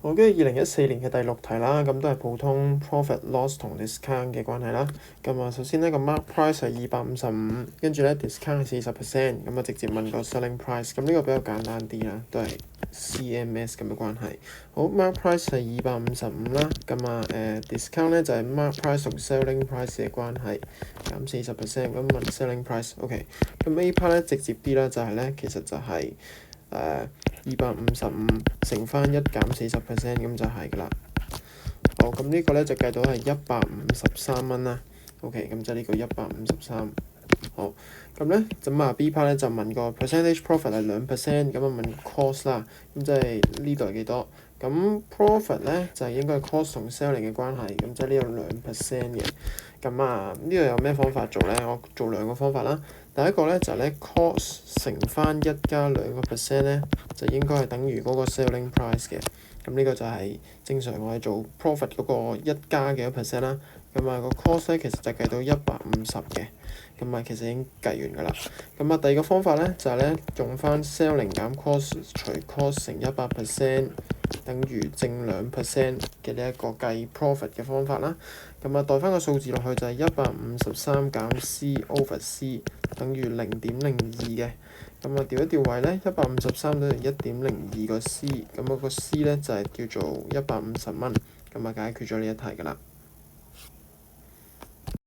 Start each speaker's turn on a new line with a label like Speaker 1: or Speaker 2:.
Speaker 1: 好，跟住2014年嘅第6題啦，咁都係普通 profit loss 同 discount 嘅關係啦。咁啊，首先呢個 mark price 係255，跟住咧 discount 係40%，咁啊直接問個 selling price。咁呢個比較簡單啲啦，都係 CMS 咁嘅關係。好，mark price 係255啦，咁啊discount 咧就係 mark price 同 selling price 嘅關係，減40%，咁問 selling price。OK，咁 A part 咧直接啲啦，就係咧其實就係255乘翻1減40%，咁就係㗎啦。好，咁呢個咧就計到係153蚊啦。OK，咁就呢個153。好，咁咧咁啊 B part 咧就問個 percentage profit 係2%，咁啊問 cost 啦，咁即係呢度係幾多？咁 profit 咧就係應該係 cost 同 selling 嘅關係，咁即係呢度2%嘅。咁啊呢度有咩方法做咧？我做2個方法啦。第一個咧就係咧 cost 乘翻1加2% 咧，就應該係等於嗰個 selling price 嘅。咁呢個就係正常我哋做 profit 嗰個1加幾多 percent 啦。咁啊個 cost 咧其實就計到150嘅。咁啊其實已經計完㗎啦。咁啊第二個方法咧就係咧用翻 selling 減 cost 除 cost 乘100%等於正2% 嘅呢一個計 profit 嘅方法啦。咁啊代翻個數字落去就係153減 C over C 等於0.02嘅。咁啊調一調位咧，153等於1.02個 C，咁嗰個 C 咧就係叫做150蚊。咁啊解決咗呢一題㗎啦。